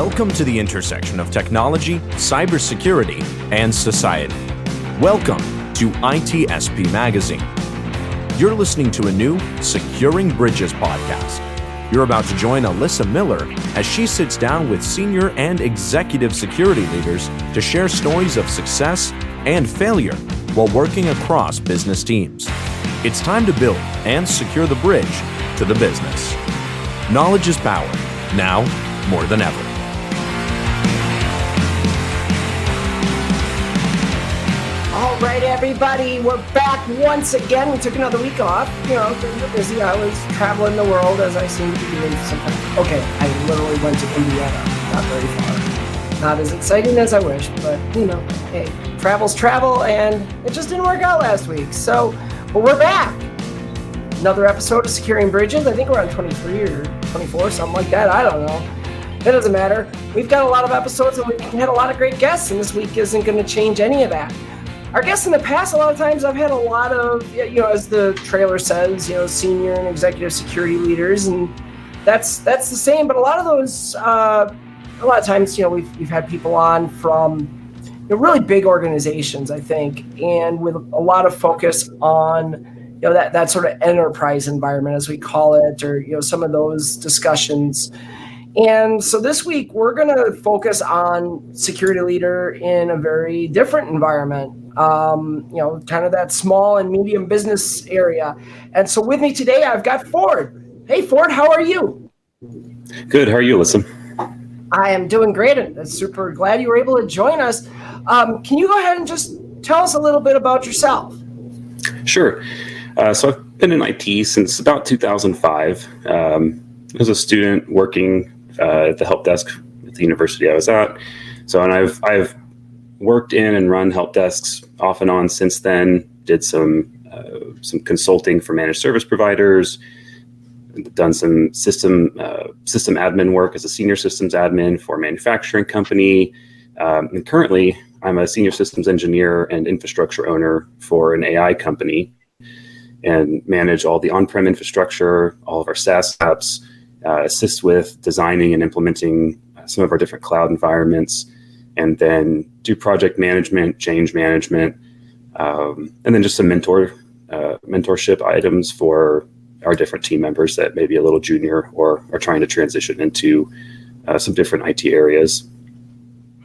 Welcome to the intersection of technology, cybersecurity, and society. Welcome to ITSP Magazine. You're listening to a new Securing Bridges podcast. You're about to join Alyssa Miller as she sits down with senior and executive security leaders to share stories of success and failure while working across business teams. It's time to build and secure the bridge to the business. Knowledge is power, now more than ever. All right, everybody, we're back once again. We took another week off. You know, things were busy. I was traveling the world as I seem to be doing sometimes. Okay, I literally went to Indiana, not very far. Not as exciting as I wish, but, you know, hey, travel's travel, and it just didn't work out last week. So, but we're back. Another episode of Securing Bridges. I think we're on 23 or 24, something like that. I don't know. It doesn't matter. We've got a lot of episodes, and we've had a lot of great guests, and this week isn't going to change any of that. Our guests in the past, a lot of times I've had a lot of, you know, as the trailer says, you know, senior and executive security leaders, and that's the same. But a lot of those, a lot of times, you know, we've had people on from, you know, really big organizations, I think, and with a lot of focus on, you know, that sort of enterprise environment, as we call it, or, you know, some of those discussions. And so this week we're going to focus on security leader in a very different environment. You know, kind of that small and medium business area. And so with me today, I've got Ford. Hey, Ford, how are you? Good. How are you, Alyssa? I am doing great. I'm super glad you were able to join us. Can you go ahead and just tell us a little bit about yourself? Sure. So I've been in IT since about 2005. I was a student working at the help desk at the university I was at. So, and I've worked in and run help desks off and on since then. Did some consulting for managed service providers. Done some system admin work as a senior systems admin for a manufacturing company. And currently, I'm a senior systems engineer and infrastructure owner for an AI company, and manage all the on-prem infrastructure, all of our SaaS apps, assist with designing and implementing some of our different cloud environments, and then do project management, change management, and then just some mentorship items for our different team members that may be a little junior or are trying to transition into some different IT areas.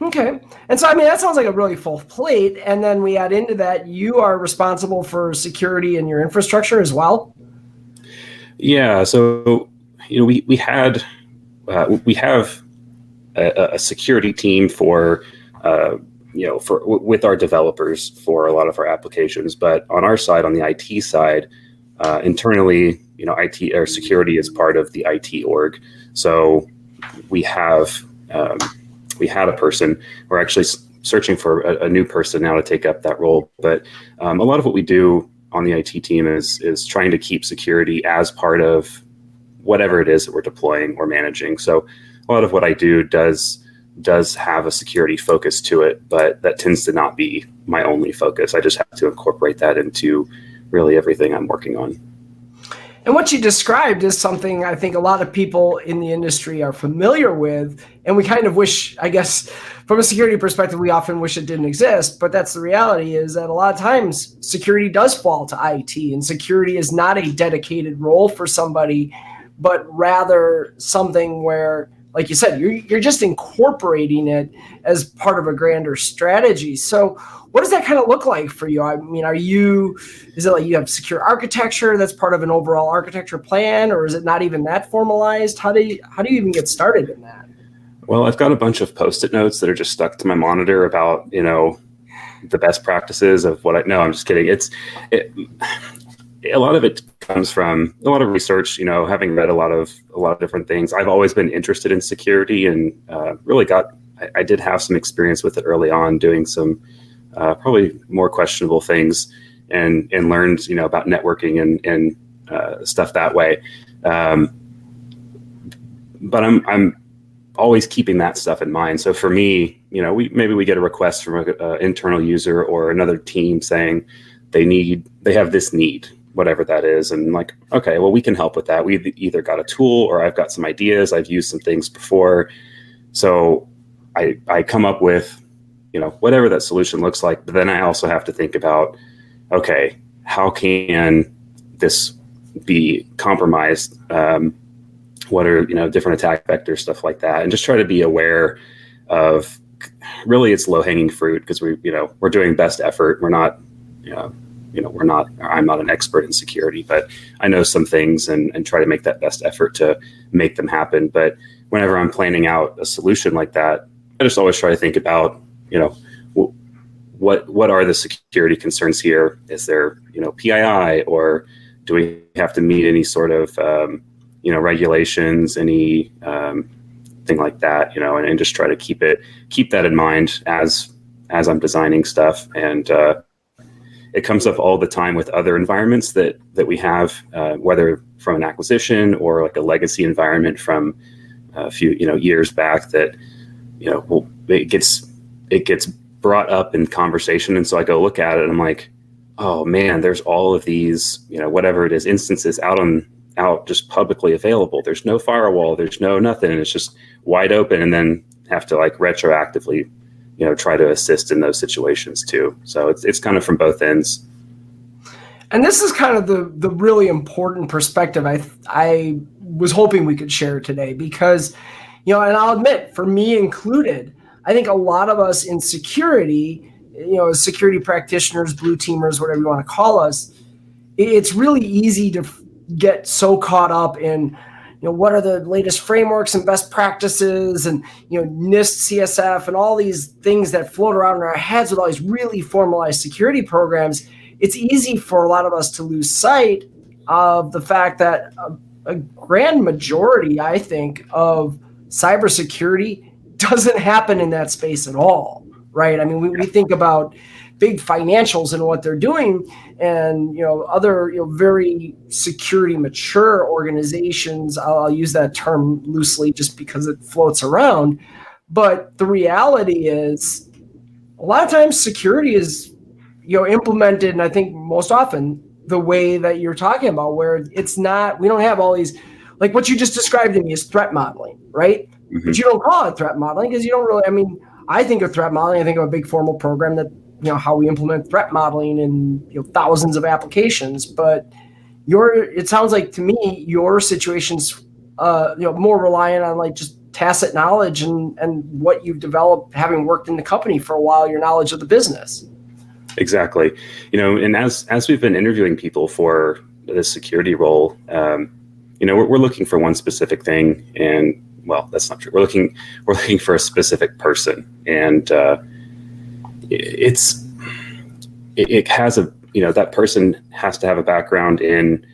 Okay. And so, I mean, that sounds like a really full plate. And then we add into that, you are responsible for security in your infrastructure as well? Yeah. So, you know, we have a security team for, you know, with our developers for a lot of our applications. But on our side, on the IT side, internally, you know, IT or security is part of the IT org. So we had a person. We're actually searching for a new person now to take up that role. But a lot of what we do on the IT team is trying to keep security as part of whatever it is that we're deploying or managing. So a lot of what I do does have a security focus to it, but that tends to not be my only focus. I just have to incorporate that into really everything I'm working on. And what you described is something I think a lot of people in the industry are familiar with. And we kind of wish, I guess, from a security perspective, we often wish it didn't exist. But that's the reality, is that a lot of times security does fall to IT, and security is not a dedicated role for somebody, but rather something where, like you said, you're just incorporating it as part of a grander strategy. So what does that kind of look like for you? I mean, is it like you have secure architecture that's part of an overall architecture plan, or is it not even that formalized? How do you even get started in that? Well, I've got a bunch of Post-it notes that are just stuck to my monitor about, you know, the best practices of what I'm just kidding. A lot of it comes from a lot of research, you know, having read a lot of different things. I've always been interested in security, and I did have some experience with it early on, doing some probably more questionable things, and learned, you know, about networking and stuff that way. But I'm always keeping that stuff in mind. So for me, you know, we get a request from an internal user or another team saying they have this need, whatever that is. And like, okay, well, we can help with that. We've either got a tool or I've got some ideas. I've used some things before. So I come up with, whatever that solution looks like, but then I also have to think about, okay, how can this be compromised? What are, different attack vectors, stuff like that, and just try to be aware of, really it's low hanging fruit, because we're doing best effort. We're not, I'm not an expert in security, but I know some things and try to make that best effort to make them happen. But whenever I'm planning out a solution like that, I just always try to think about, what are the security concerns here? Is there, PII, or do we have to meet any sort of, regulations, any thing like that, and just try to keep that in mind as I'm designing stuff. And it comes up all the time with other environments that we have, whether from an acquisition or like a legacy environment from a few years back, that it gets brought up in conversation. And so I go look at it and I'm like, oh man, there's all of these, whatever it is, instances out just publicly available. There's no firewall, there's no nothing, and it's just wide open. And then have to like retroactively, try to assist in those situations too. So it's kind of from both ends. And this is kind of the really important perspective I was hoping we could share today, because, and I'll admit, for me included, I think a lot of us in security, as security practitioners, blue teamers, whatever you want to call us, it's really easy to get so caught up in, what are the latest frameworks and best practices, and, NIST, CSF, and all these things that float around in our heads with all these really formalized security programs. It's easy for a lot of us to lose sight of the fact that a grand majority, I think, of cybersecurity doesn't happen in that space at all, right? I mean, we think about big financials and what they're doing, and other very security mature organizations. I'll use that term loosely just because it floats around, but the reality is a lot of times security is implemented, and I think most often the way that you're talking about, where it's not, we don't have all these, like what you just described to me is threat modeling, right? Mm-hmm. But you don't call it threat modeling because you don't really, I think of threat modeling, I think of a big formal program that, how we implement threat modeling in thousands of applications. But it sounds like to me, your situation's more reliant on like just tacit knowledge and what you've developed having worked in the company for a while, your knowledge of the business. Exactly. And as we've been interviewing people for this security role, we're looking for one specific thing, and well, that's not true. We're looking for a specific person, and it has a, that person has to have a background in,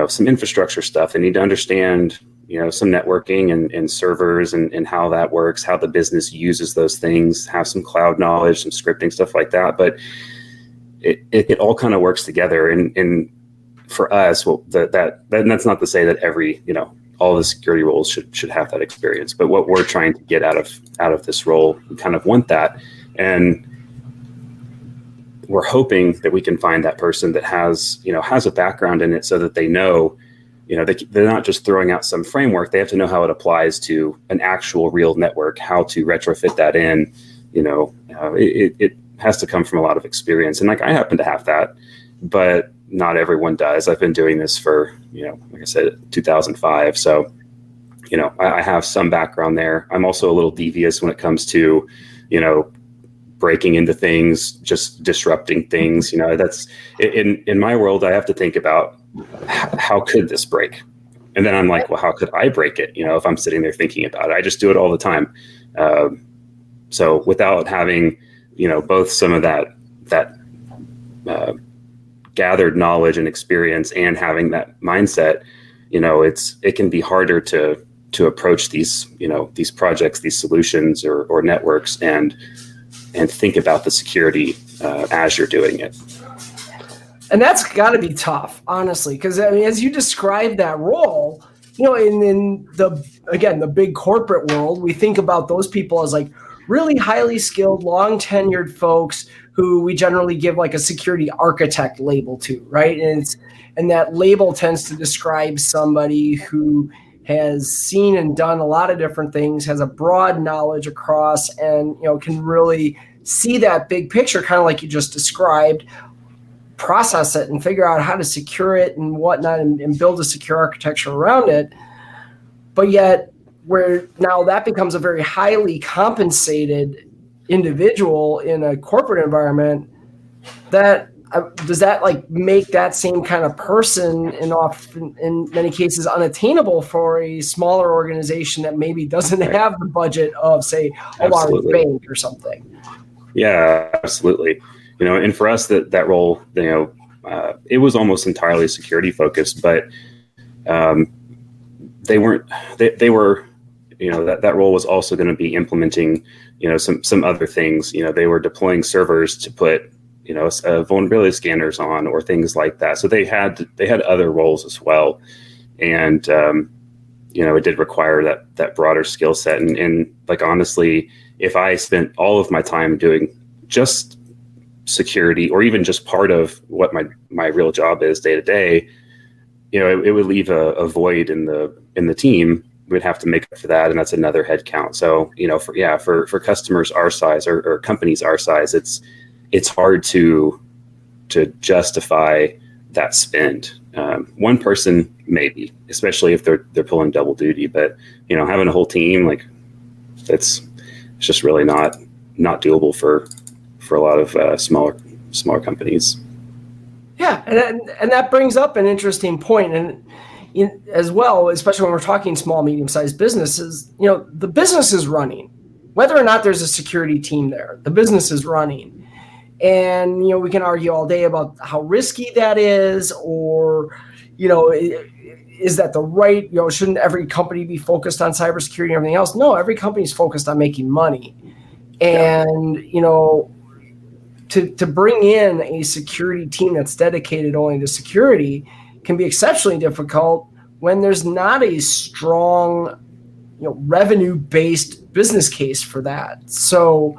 some infrastructure stuff. They need to understand, some networking and servers and how that works, how the business uses those things, have some cloud knowledge, some scripting, stuff like that. But it all kind of works together. And for us, well, that's not to say that every, all the security roles should have that experience. But what we're trying to get out of this role, we kind of want that. And we're hoping that we can find that person that has a background in it, so that they know, they're not just throwing out some framework. They have to know how it applies to an actual real network, how to retrofit that in. It has to come from a lot of experience. And like, I happen to have that, but not everyone does. I've been doing this for, like I said, 2005. So, I have some background there. I'm also a little devious when it comes to, breaking into things, just disrupting things. That's in my world. I have to think about how could this break, and then I'm like, well, how could I break it? If I'm sitting there thinking about it, I just do it all the time. So without having, both some of that gathered knowledge and experience, and having that mindset, it can be harder to approach these projects, these solutions or networks, and think about the security as you're doing it. And that's got to be tough, honestly, because as you describe that role, in the big corporate world, we think about those people as like really highly skilled, long tenured folks who we generally give like a security architect label to, right? And that label tends to describe somebody who has seen and done a lot of different things, has a broad knowledge across, and can really see that big picture, kind of like you just described, process it and figure out how to secure it and whatnot, and build a secure architecture around it. But yet, where now that becomes a very highly compensated individual in a corporate environment, that does that like make that same kind of person, and often in many cases unattainable for a smaller organization that maybe doesn't have the budget of, say, a large bank or something? Yeah, absolutely. And for us, that role, it was almost entirely security focused, but they were, that role was also going to be implementing, some other things. They were deploying servers to put, vulnerability scanners on, or things like that. So they had other roles as well. And, it did require that broader skill set. And like, honestly, if I spent all of my time doing just security, or even just part of what my real job is day to day, it would leave a void in the team. We'd have to make up for that, and that's another head count. So for customers our size, or companies our size, it's hard to justify that spend. One person maybe, especially if they're pulling double duty, but having a whole team, like, it's just really not doable for a lot of smaller companies. Yeah, and that brings up an interesting point, and as well, especially when we're talking small, medium-sized businesses, the business is running. Whether or not there's a security team there, the business is running. And, we can argue all day about how risky that is, or, is that the right, shouldn't every company be focused on cybersecurity and everything else? No, every company is focused on making money. And, to bring in a security team that's dedicated only to security can be exceptionally difficult when there's not a strong, revenue-based business case for that. So,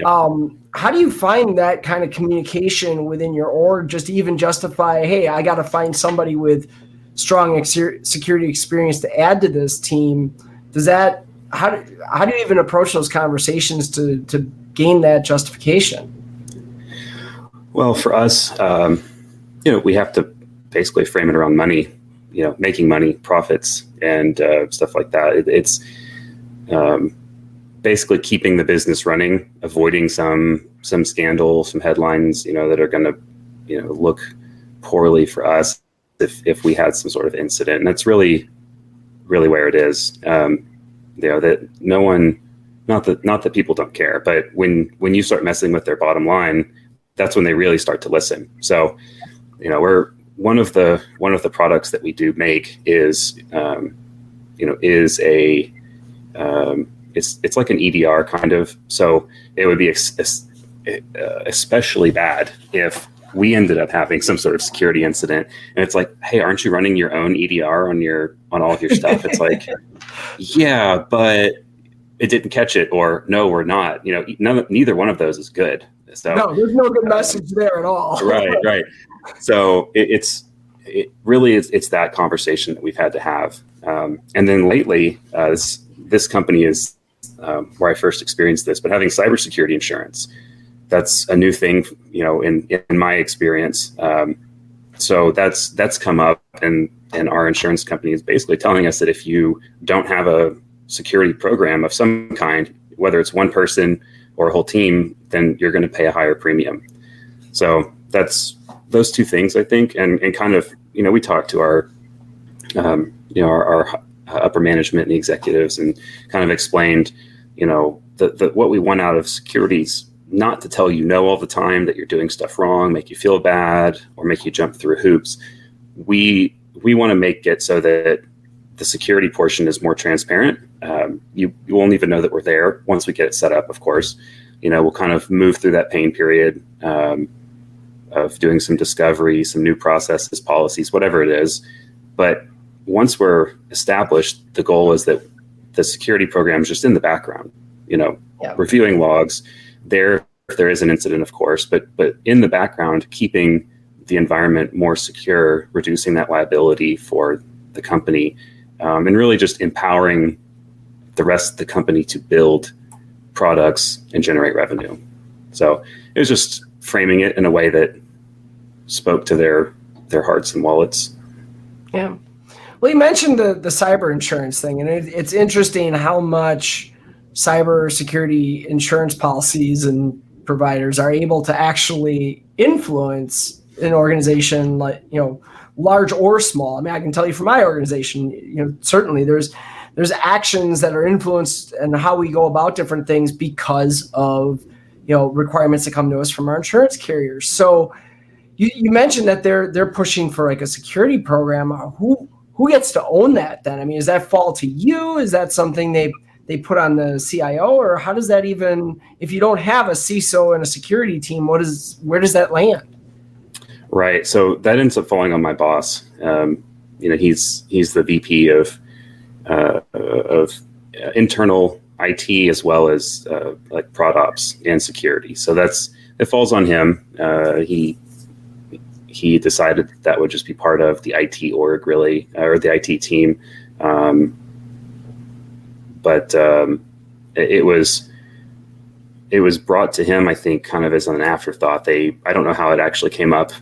how do you find that kind of communication within your org, just to even justify, hey, I got to find somebody with strong security experience to add to this team? How do you even approach those conversations to gain that justification? Well, for us, we have to basically frame it around money, making money, profits, and stuff like that. It's basically keeping the business running, avoiding some scandal, some headlines, that are going to, look poorly for us if we had some sort of incident. And that's really, really where it is. That no one, not that people don't care, but when you start messing with their bottom line, that's when they really start to listen. So, we're one of the products that we do make is it's like an EDR kind of. So it would be especially bad if we ended up having some sort of security incident, and it's like, hey, aren't you running your own EDR on all of your stuff? It's like, yeah, but it didn't catch it, or no, we're not. Neither one of those is good. So no, there's no good message there at all. Right. So it's that conversation that we've had to have. And then lately, this company is where I first experienced this, but having cybersecurity insurance, that's a new thing, in my experience. So that's come up, and our insurance company is basically telling us that if you don't have a security program of some kind, whether it's one person or a whole team, then you're going to pay a higher premium. So that's those two things, I think, and kind of, we talk to our upper management and the executives, and kind of explained, what we want out of security is not to tell you no all the time, that you're doing stuff wrong, make you feel bad, or make you jump through hoops. We want to make it so that the security portion is more transparent. You won't even know that we're there once we get it set up, of course. We'll kind of move through that pain period of doing some discovery, some new processes, policies, whatever it is. But once we're established, the goal is that the security program is just in the background, reviewing logs. If there is an incident, of course, but in the background, keeping the environment more secure, reducing that liability for the company, and really just empowering the rest of the company to build products and generate revenue. So it was just framing it in a way that spoke to their hearts and wallets. Yeah. Well, you mentioned the cyber insurance thing, and it's interesting how much cybersecurity insurance policies and providers are able to actually influence an organization, like, large or small. I mean, I can tell you from my organization, certainly there's actions that are influenced and how we go about different things because of, requirements that come to us from our insurance carriers. So you mentioned that they're pushing for like a security program. Who gets to own that then? I mean, does that fall to you? Is that something they put on the CIO, or how does that even, if you don't have a CISO and a security team, where does that land? Right. So that ends up falling on my boss. He's the VP of internal IT as well as like prod ops and security. So it falls on him. He decided that would just be part of the IT org, really, or the IT team. But it was brought to him, I think, kind of as an afterthought. I don't know how it actually came up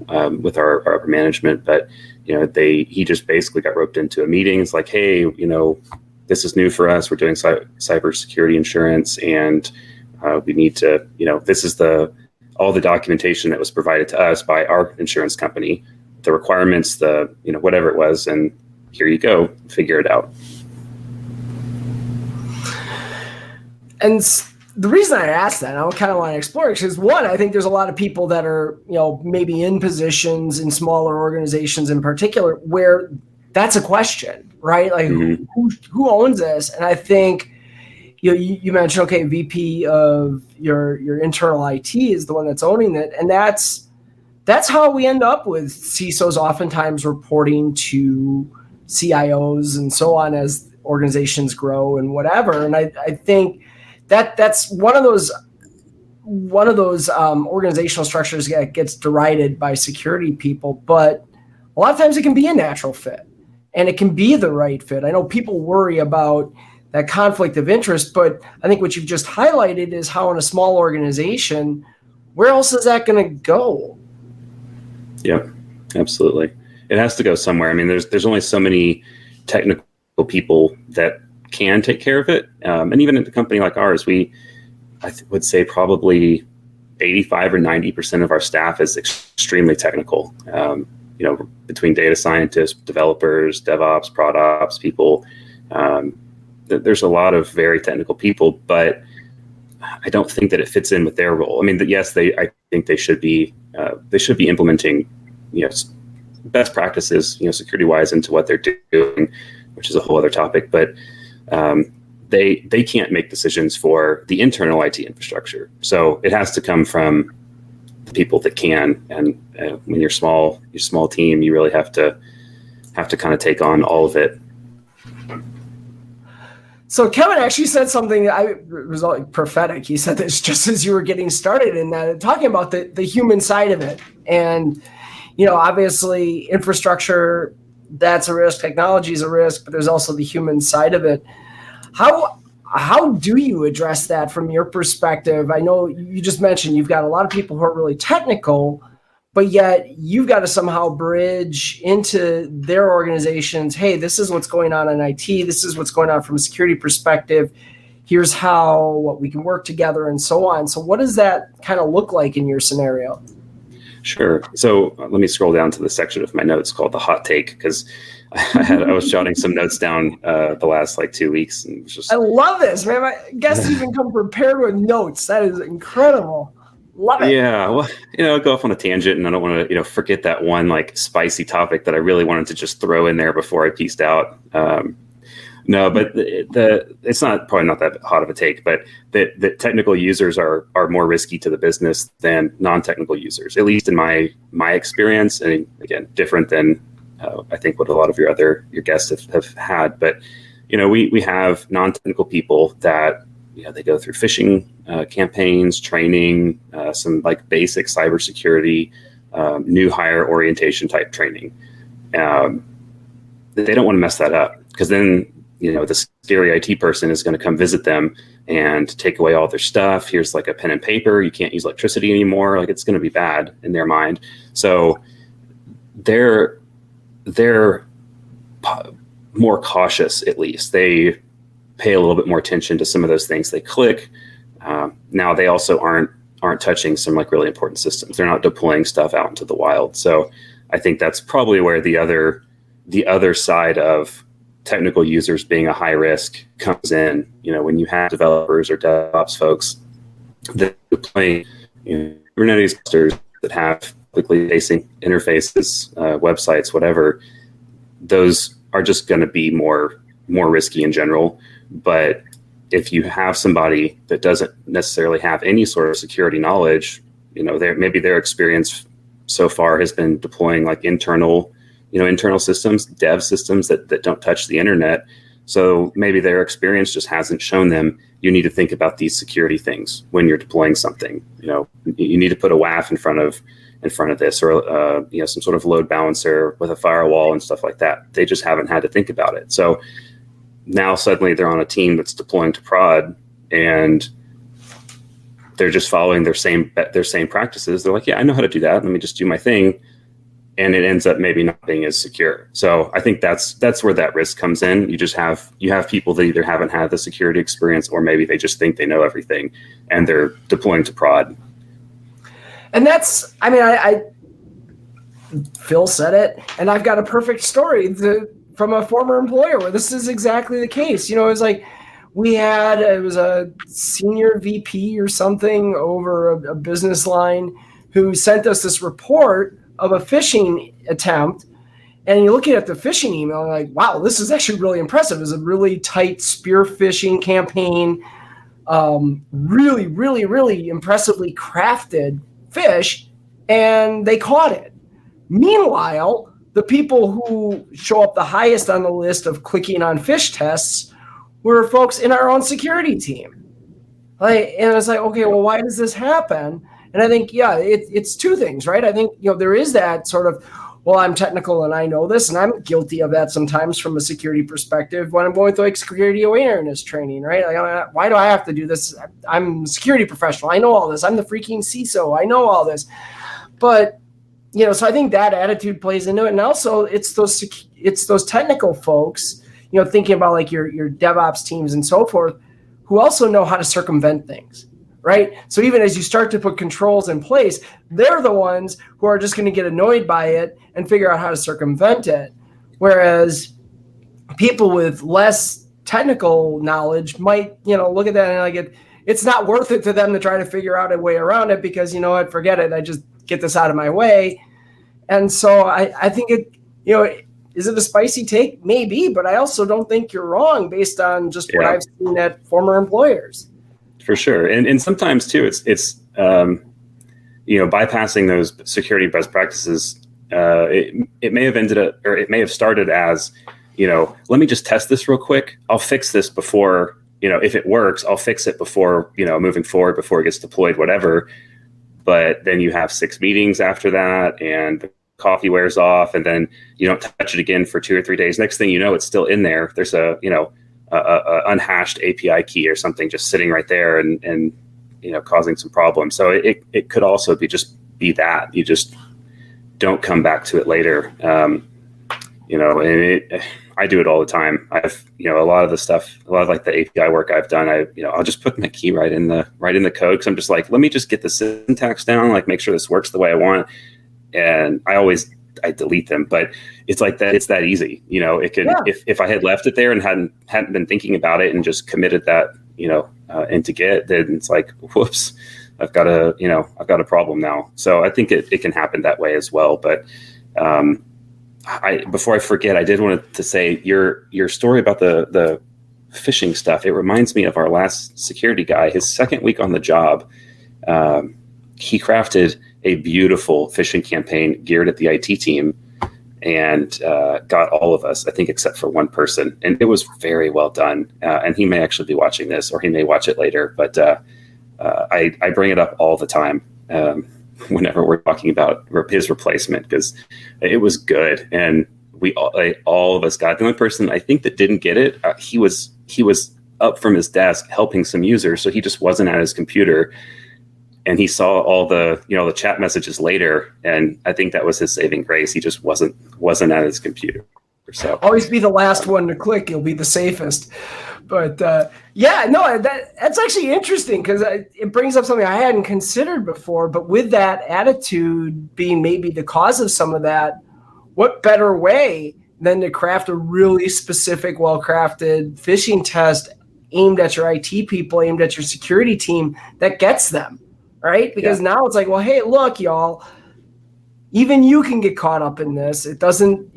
with our upper management, but he just basically got roped into a meeting. It's like, hey, this is new for us. We're doing cybersecurity insurance, and we need to, this is all the documentation that was provided to us by our insurance company, the requirements, whatever it was, and here you go, figure it out. And the reason I asked that, I kind of want to explore it, because one, I think there's a lot of people that are, maybe in positions in smaller organizations in particular where that's a question, right? Like, mm-hmm. who owns this? And I think, you mentioned, okay, VP of your internal IT is the one that's owning it. And that's how we end up with CISOs oftentimes reporting to CIOs and so on as organizations grow and whatever. And I think that's one of those organizational structures that gets derided by security people, but a lot of times it can be a natural fit and it can be the right fit. I know people worry about that conflict of interest, but I think what you've just highlighted is how in a small organization, where else is that going to go? Yeah, absolutely. It has to go somewhere. I mean, there's only so many technical people that can take care of it. And even at a company like ours, I would say probably 85 or 90% of our staff is extremely technical. Between data scientists, developers, DevOps, prod ops people, there's a lot of very technical people, but I don't think that it fits in with their role. I mean, yes, I think they should be implementing, best practices, security wise into what they're doing, which is a whole other topic, but they can't make decisions for the internal IT infrastructure. So it has to come from the people that can. And when you're small team, you really have to kind of take on all of it. So Kevin actually said something that was like prophetic. He said this just as you were getting started in that, talking about the human side of it. And, obviously infrastructure, that's a risk. Technology is a risk, but there's also the human side of it. How do you address that from your perspective? I know you just mentioned you've got a lot of people who are really technical, but yet you've got to somehow bridge into their organizations. Hey, this is what's going on in IT. This is what's going on from a security perspective. Here's what we can work together and so on. So what does that kind of look like in your scenario? Sure. So let me scroll down to the section of my notes called the hot take, because I was jotting some notes down the last 2 weeks. And I love this, man. My guests even come prepared with notes. That is incredible. Love it. Yeah. Well, I'll go off on a tangent, and I don't want to, forget that one spicy topic that I really wanted to just throw in there before I pieced out. No, but it's probably not that hot of a take, but the technical users are more risky to the business than non-technical users, at least in my experience. And again, different than I think what a lot of your guests have had. But we have non-technical people that they go through phishing campaigns, training, some basic cybersecurity, new hire orientation type training. they don't want to mess that up, because then, the scary IT person is going to come visit them and take away all their stuff. Here's like a pen and paper. You can't use electricity anymore. Like, it's going to be bad in their mind. So they're more cautious, at least. They pay a little bit more attention to some of those things. They click. Now they also aren't touching some like really important systems. They're not deploying stuff out into the wild. So I think that's probably where the other side of technical users being a high risk comes in. When you have developers or DevOps folks that are deploying Kubernetes clusters that have quickly facing interfaces, websites, whatever, those are just going to be more risky in general. But if you have somebody that doesn't necessarily have any sort of security knowledge, maybe their experience so far has been deploying like internal systems, dev systems that don't touch the internet. So maybe their experience just hasn't shown them you need to think about these security things when you're deploying something. You need to put a WAF in front of this, or some sort of load balancer with a firewall and stuff like that. They just haven't had to think about it. So now suddenly they're on a team that's deploying to prod, and they're just following their same practices. They're like, yeah, I know how to do that. Let me just do my thing. And it ends up maybe not being as secure. So I think that's where that risk comes in. You have people that either haven't had the security experience, or maybe they just think they know everything and they're deploying to prod. And that's, Phil said it, and I've got a perfect story from a former employer where this is exactly the case. It was like it was a senior VP or something over a business line who sent us this report of a phishing attempt. And you're looking at the phishing email and like, wow, this is actually really impressive. It's a really tight spear phishing campaign. Really, really, really impressively crafted fish, and they caught it. Meanwhile, the people who show up the highest on the list of clicking on fish tests were folks in our own security team. And it's like, okay, well, why does this happen? And I think, it's two things, right? I think, there is that sort of, well, I'm technical and I know this, and I'm guilty of that sometimes from a security perspective when I'm going through like security awareness training, right? Like, why do I have to do this? I'm a security professional. I know all this. I'm the freaking CISO. I know all this. But, so I think that attitude plays into it. And also it's those technical folks, thinking about like your DevOps teams and so forth, who also know how to circumvent things. Right. So even as you start to put controls in place, they're the ones who are just going to get annoyed by it and figure out how to circumvent it. Whereas people with less technical knowledge might, look at that and like it's not worth it to them to try to figure out a way around it because, forget it. I just get this out of my way. And so I think is it a spicy take? Maybe, but I also don't think you're wrong based on just what I've seen at former employers. For sure. And sometimes too, it's bypassing those security best practices. It may have ended up, or it may have started as, let me just test this real quick. I'll fix this before, if it works, I'll fix it before, moving forward, before it gets deployed, whatever. But then you have 6 meetings after that, and the coffee wears off, and then you don't touch it again for 2 or 3 days. Next thing you know, it's still in there. There's a unhashed API key or something just sitting right there and causing some problems. So it could also be that you just don't come back to it later. And I do it all the time. I've a lot of the stuff, a lot of like the API work I've done. I'll just put my key right in the code, because I'm just like, let me just get the syntax down, like make sure this works the way I want. And I delete them, but it's like that. It's that easy. It can, if I had left it there and hadn't been thinking about it and just committed that, into Git, then it's like, whoops, I've got a problem now. So I think it can happen that way as well. But, before I forget, I did want to say your story about the phishing stuff. It reminds me of our last security guy, his second week on the job. He crafted a beautiful phishing campaign geared at the IT team and got all of us, I think, except for one person. And it was very well done. And he may actually be watching this, or he may watch it later. But I bring it up all the time whenever we're talking about his replacement, because it was good. And all of us got. The only person I think that didn't get it, he was up from his desk helping some users, so he just wasn't at his computer, and he saw all the the chat messages later, and I think that was his saving grace. He just wasn't at his computer. So always be the last one to click. You'll be the safest. But yeah, no, that's actually interesting because it brings up something I hadn't considered before. But with that attitude being maybe the cause of some of that, what better way than to craft a really specific, well-crafted phishing test aimed at your IT people, aimed at your security team that gets them, right? Because now it's like, well, hey, look, y'all, even you can get caught up in this. It doesn't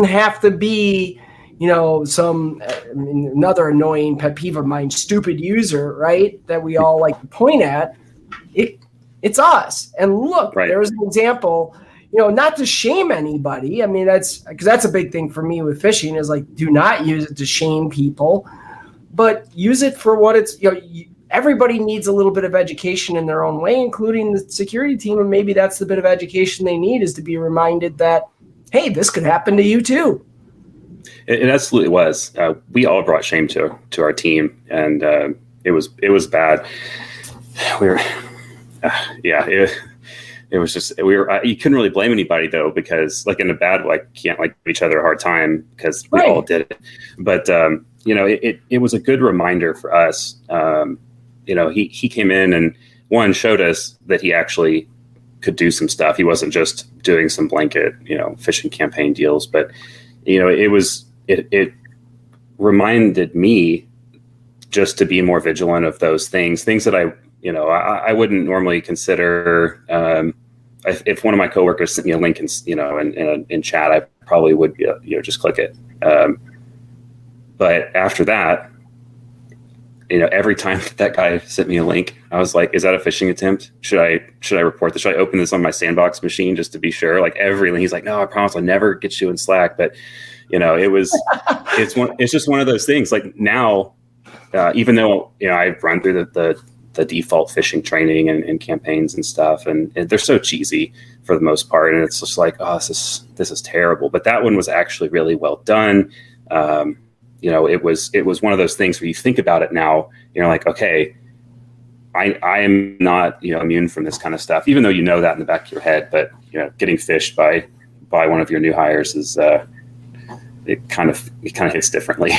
have to be, another annoying pet peeve of mine, stupid user, right? That we all like to point at. It's us. And look, there's an example, not to shame anybody. I mean, that's a big thing for me with phishing is like, do not use it to shame people, but use it for what it's, everybody needs a little bit of education in their own way, including the security team. And maybe that's the bit of education they need, is to be reminded that, hey, this could happen to you too. It absolutely was. We all brought shame to our team, and it was bad. We were, it was just you couldn't really blame anybody though, because like in a bad way, can't like give each other a hard time because we all did it. But it was a good reminder for us. He came in and showed us that he actually could do some stuff. He wasn't just doing some blanket, phishing campaign deals, but it reminded me just to be more vigilant of those things that I wouldn't normally consider. If one of my coworkers sent me a link in chat, I probably would just click it. But after that, every time that guy sent me a link, I was like, is that a phishing attempt? Should I report this? Should I open this on my sandbox machine just to be sure? Like he's like, no, I promise I'll never get you in Slack. But it's just one of those things. Like now, even though, I've run through the default phishing training and campaigns and stuff, and they're so cheesy for the most part. And it's just like, oh, this is terrible. But that one was actually really well done. It was one of those things where you think about it now, like, okay, I am not, immune from this kind of stuff, even though that in the back of your head. But, getting phished by one of your new hires is, it kind of hits differently.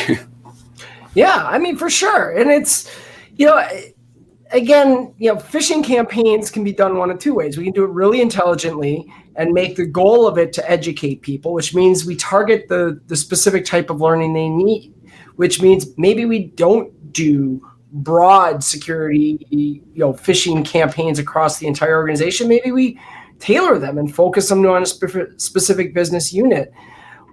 Yeah, I mean, for sure. And it's, again, phishing campaigns can be done one of two ways. We can do it really intelligently and make the goal of it to educate people, which means we target the specific type of learning they need, which means maybe we don't do broad security, phishing campaigns across the entire organization. Maybe we tailor them and focus them on a specific business unit.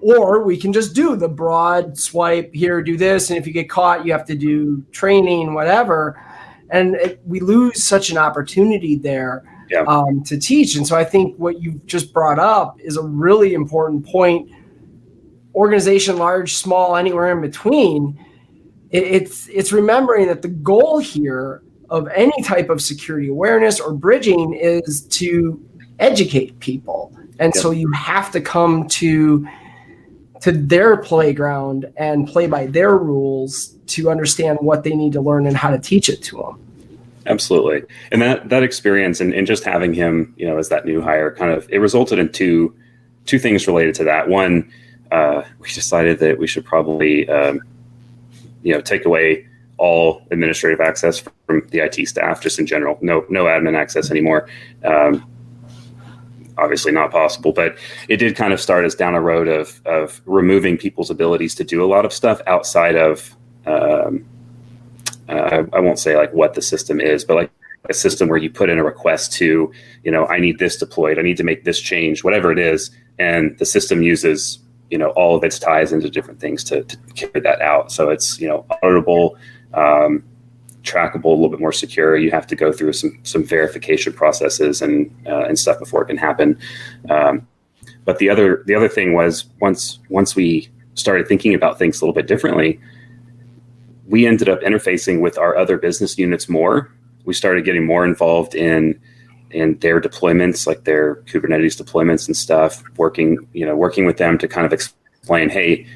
Or we can just do the broad swipe here, do this. And if you get caught, you have to do training, whatever. And we lose such an opportunity there to teach. And so I think what you've just brought up is a really important point. Organization, large, small, anywhere in between. It's remembering that the goal here of any type of security awareness or bridging is to educate people. And so you have to come to their playground and play by their rules to understand what they need to learn and how to teach it to them. Absolutely. And that experience and just having him, as that new hire, it resulted in two things related to that. One, we decided that we should probably, take away all administrative access from the IT staff, just in general. No admin access anymore. Obviously not possible, but it did kind of start us down a road of removing people's abilities to do a lot of stuff outside of, I won't say like what the system is, but like a system where you put in a request to, I need this deployed, I need to make this change, whatever it is. And the system uses, all of its ties into different things to carry that out. So it's, auditable, trackable, a little bit more secure. You have to go through some verification processes and stuff before it can happen. But the other thing was once we started thinking about things a little bit differently, we ended up interfacing with our other business units more. We started getting more involved in their deployments, like their Kubernetes deployments and stuff, working with them to kind of explain, hey,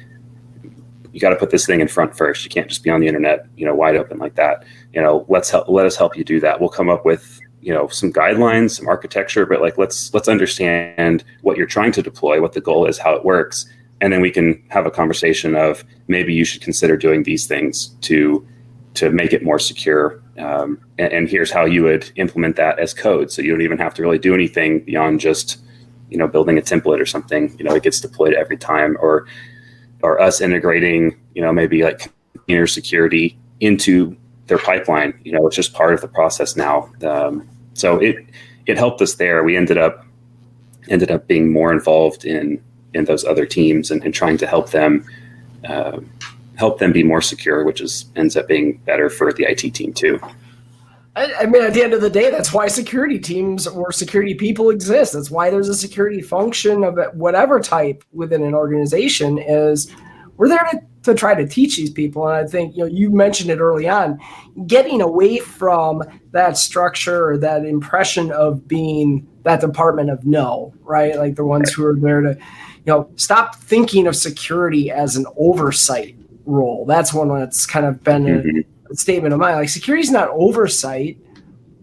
you got to put this thing in front first. You can't just be on the internet, wide open like that. Let us help you do that. We'll come up with, some guidelines, some architecture, but like, let's understand what you're trying to deploy, what the goal is, how it works. And then we can have a conversation of maybe you should consider doing these things to make it more secure. And here's how you would implement that as code. So you don't even have to really do anything beyond just, building a template or something, it gets deployed every time, or us integrating, maybe like container security into their pipeline. It's just part of the process now. So it helped us there. We ended up being more involved in those other teams and trying to help them be more secure, which ends up being better for the IT team too. I mean, at the end of the day, that's why security teams or security people exist. That's why there's a security function of whatever type within an organization. Is we're there to try to teach these people. And I think, you mentioned it early on, getting away from that structure or that impression of being that department of no, right? Like the ones who are there to, stop thinking of security as an oversight role. That's one that's kind of been a statement of mine. Like, security is not oversight.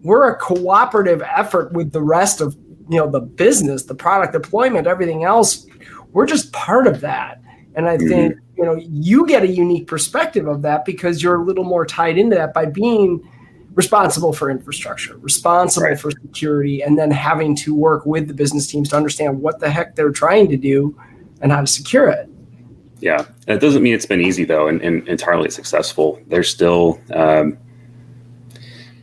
We're a cooperative effort with the rest of, the business, the product deployment, everything else. We're just part of that. And I think, you get a unique perspective of that because you're a little more tied into that by being responsible for infrastructure, responsible for security, and then having to work with the business teams to understand what the heck they're trying to do and how to secure it. Yeah, that doesn't mean it's been easy though, and entirely successful. There's still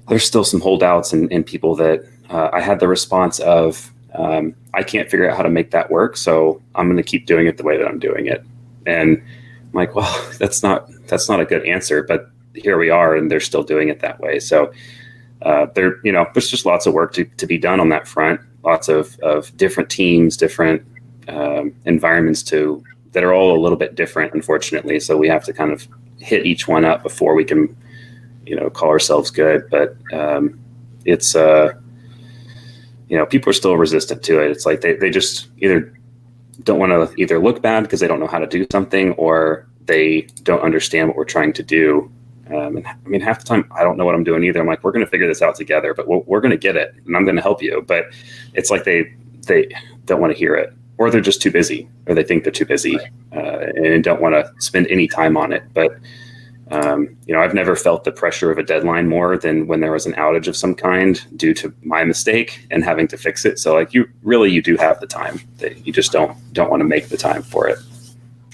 some holdouts and people that I had the response of, I can't figure out how to make that work, so I'm going to keep doing it the way that I'm doing it. And I'm like, well, that's not a good answer, but here we are, and they're still doing it that way. So there's just lots of work to be done on that front. Lots of different teams, different environments that are all a little bit different, unfortunately. So we have to kind of hit each one up before we can, call ourselves good. But it's people are still resistant to it. It's like they just either don't want to either look bad because they don't know how to do something, or they don't understand what we're trying to do. And I mean, half the time I don't know what I'm doing either. I'm like, we're going to figure this out together, but we're going to get it, and I'm going to help you. But it's like they don't want to hear it, or they're just too busy, or they think they're too busy and don't want to spend any time on it. But I've never felt the pressure of a deadline more than when there was an outage of some kind due to my mistake and having to fix it. So like you do have the time. You just don't want to make the time for it.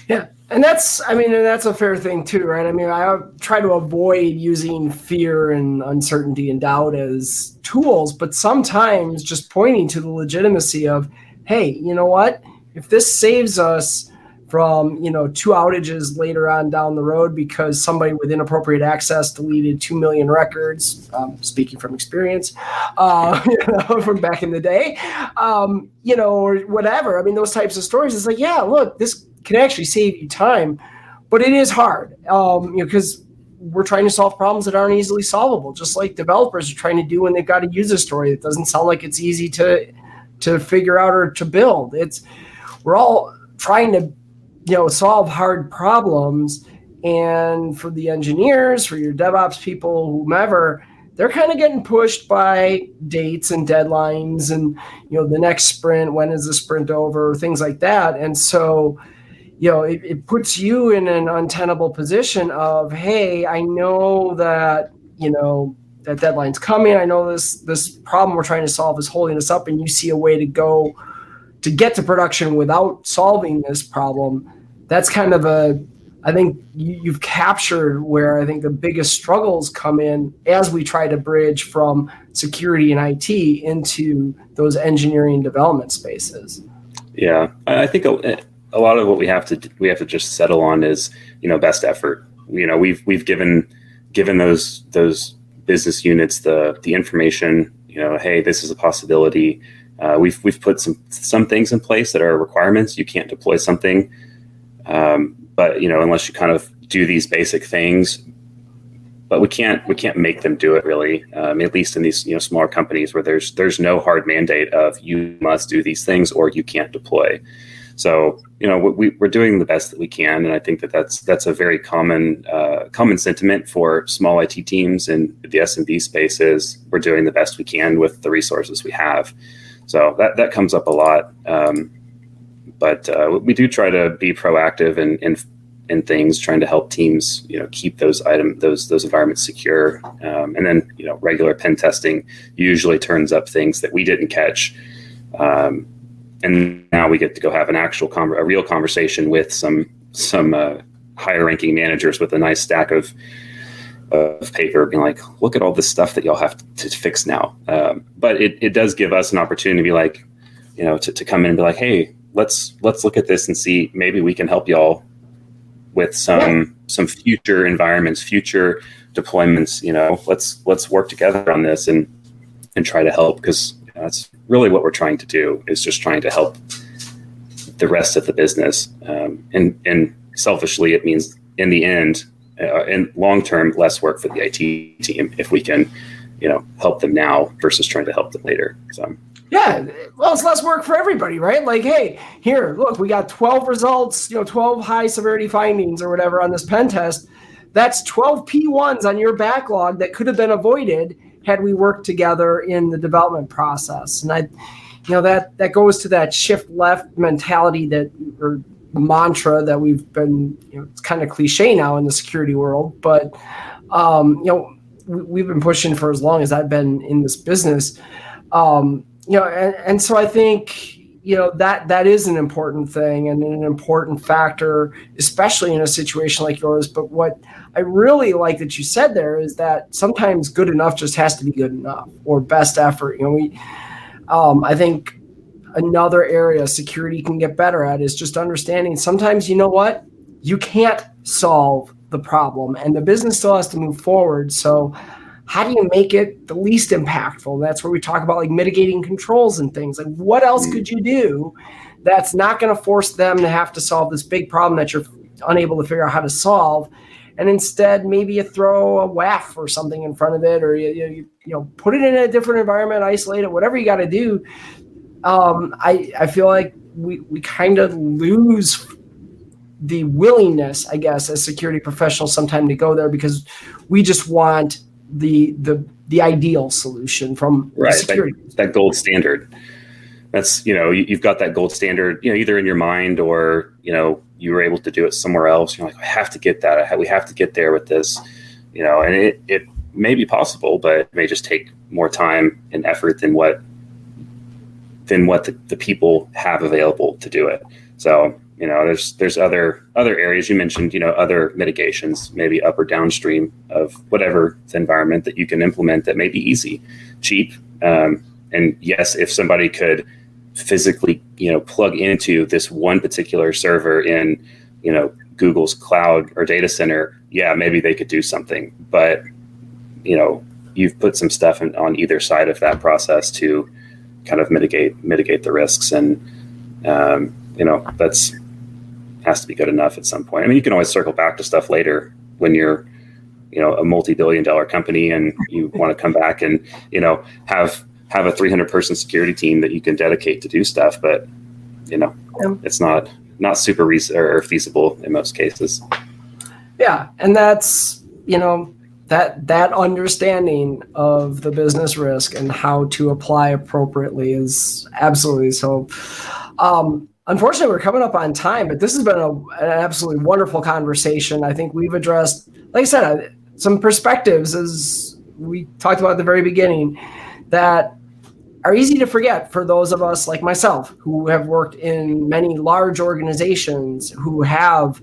Yeah. And that's a fair thing too, right? I mean, I try to avoid using fear and uncertainty and doubt as tools, but sometimes just pointing to the legitimacy of, hey, you know what? If this saves us from, 2 outages later on down the road because somebody with inappropriate access deleted 2 million records, speaking from experience, from back in the day, or whatever. I mean, those types of stories, it's like, yeah, look, this can actually save you time, but it is hard, because we're trying to solve problems that aren't easily solvable, just like developers are trying to do when they've got a user story that doesn't sound like it's easy to figure out or to build. We're all trying to solve hard problems, and for the engineers, for your DevOps people, whomever, they're kind of getting pushed by dates and deadlines and, the next sprint, when is the sprint over, things like that. And so, it puts you in an untenable position of, hey, I know that, that deadline's coming. I know this problem we're trying to solve is holding us up, and you see a way to get to production without solving this problem. That's kind of I think you've captured where I think the biggest struggles come in as we try to bridge from security and IT into those engineering development spaces. Yeah, I think a lot of what we have to just settle on is, best effort. We've given those business units the information, hey, this is a possibility. We've put some things in place that are requirements. You can't deploy something, but unless you kind of do these basic things, but we can't make them do it really. At least in these smaller companies where there's no hard mandate of you must do these things or you can't deploy. So we're doing the best that we can, and I think that's a very common sentiment for small IT teams in the SMB space. Is we're doing the best we can with the resources we have. So that comes up a lot, but we do try to be proactive in things, trying to help teams, keep those environments secure. And then, regular pen testing usually turns up things that we didn't catch. And now we get to go have a real conversation with some higher ranking managers with a nice stack of paper, being like, look at all this stuff that y'all have to fix now. But it does give us an opportunity to be like, to come in and be like, hey, let's look at this and see, maybe we can help y'all with some future environments, future deployments. Let's work together on this and try to help, because that's really what we're trying to do, is just trying to help the rest of the business. And selfishly, it means in the end, in long term, less work for the IT team if we can, help them now versus trying to help them later. So. Yeah, well, it's less work for everybody, right? Like, hey, here, look, we got 12 results, 12 high severity findings or whatever on this pen test. That's 12 P1s on your backlog that could have been avoided had we worked together in the development process. And that goes to that shift left mentality or mantra that we've been, it's kind of cliche now in the security world, but we've been pushing for as long as I've been in this business. And so I think, that is an important thing and an important factor, especially in a situation like yours. But what I really like that you said there is that sometimes good enough just has to be good enough, or best effort. I think another area security can get better at is just understanding sometimes, you can't solve the problem and the business still has to move forward. So how do you make it the least impactful? That's where we talk about like mitigating controls and things. Like, what else could you do that's not going to force them to have to solve this big problem that you're unable to figure out how to solve? And instead, maybe you throw a WAF or something in front of it, or you put it in a different environment, isolate it, whatever you got to do. I feel like we kind of lose the willingness, I guess, as security professionals sometimes to go there because we just want the ideal solution from right, security. That gold standard. That's, you've got that gold standard, either in your mind or, you were able to do it somewhere else. You're like, I have to get that. We have to get there with this, and it may be possible, but it may just take more time and effort than what the people have available to do it. So, there's other areas you mentioned, other mitigations, maybe up or downstream of whatever the environment that you can implement that may be easy, cheap. And yes, if somebody could physically, plug into this one particular server in, Google's cloud or data center, yeah, maybe they could do something. But, you've put some stuff on either side of that process to kind of mitigate the risks. And, that's has to be good enough at some point. I mean, you can always circle back to stuff later when you're, a multi-billion-dollar company and you want to come back and, have a 300-person security team that you can dedicate to do stuff. But, it's not super or feasible in most cases. Yeah. And that's, that understanding of the business risk and how to apply appropriately is absolutely so. Unfortunately, we're coming up on time, but this has been an absolutely wonderful conversation. I think we've addressed, like I said, some perspectives, as we talked about at the very beginning, that are easy to forget for those of us like myself who have worked in many large organizations who have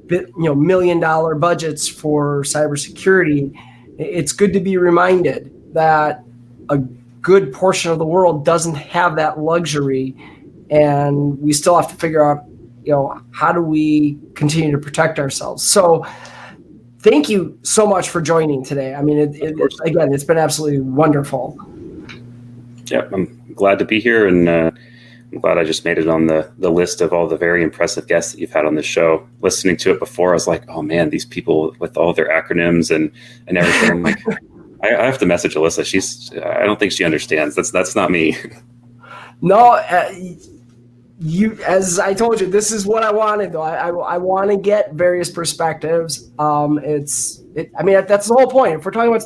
$1 million budgets for cybersecurity. It's good to be reminded that a good portion of the world doesn't have that luxury. And we still have to figure out, how do we continue to protect ourselves? So thank you so much for joining today. I mean, again, it's been absolutely wonderful. Yeah, I'm glad to be here. And I'm glad I just made it on the list of all the very impressive guests that you've had on the show. Listening to it before, I was like, oh man, these people with all their acronyms and everything. I'm like, I have to message Alyssa. I don't think she understands. That's not me. No, as I told you, this is what I wanted, though. I want to get various perspectives. I mean, that's the whole point. If we're talking about,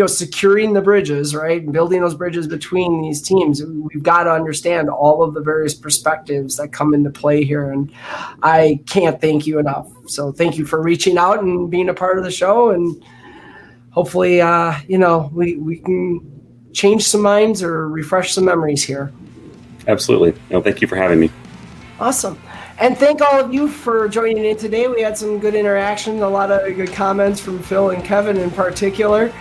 securing the bridges, right, and building those bridges between these teams, we've got to understand all of the various perspectives that come into play here. And I can't thank you enough. So thank you for reaching out and being a part of the show. And hopefully, we can change some minds or refresh some memories here. Absolutely. No, thank you for having me. Awesome. And thank all of you for joining in today. We had some good interaction, a lot of good comments from Phil and Kevin in particular.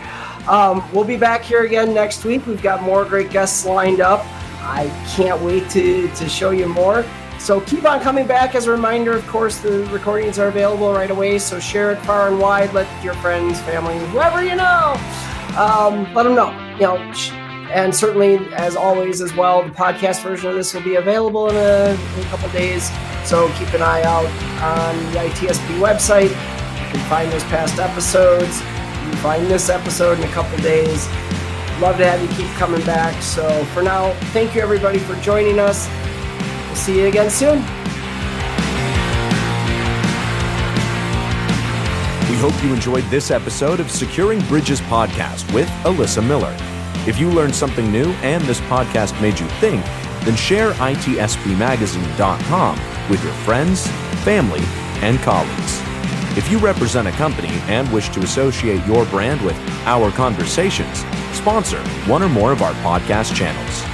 We'll be back here again next week. We've got more great guests lined up. I can't wait to show you more. So keep on coming back. As a reminder, of course, the recordings are available right away. So share it far and wide. Let your friends, family, whoever you know, let them know. And certainly, as always, as well, the podcast version of this will be available in a couple days. So keep an eye out on the ITSP website. You can find those past episodes. You can find this episode in a couple days. Love to have you keep coming back. So for now, thank you everybody for joining us. We'll see you again soon. We hope you enjoyed this episode of Securing Bridges Podcast with Alyssa Miller. If you learned something new and this podcast made you think, then share itspmagazine.com with your friends, family, and colleagues. If you represent a company and wish to associate your brand with our conversations, sponsor one or more of our podcast channels.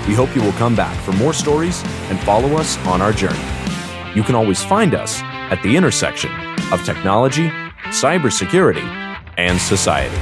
We hope you will come back for more stories and follow us on our journey. You can always find us at the intersection of technology, cybersecurity, and society.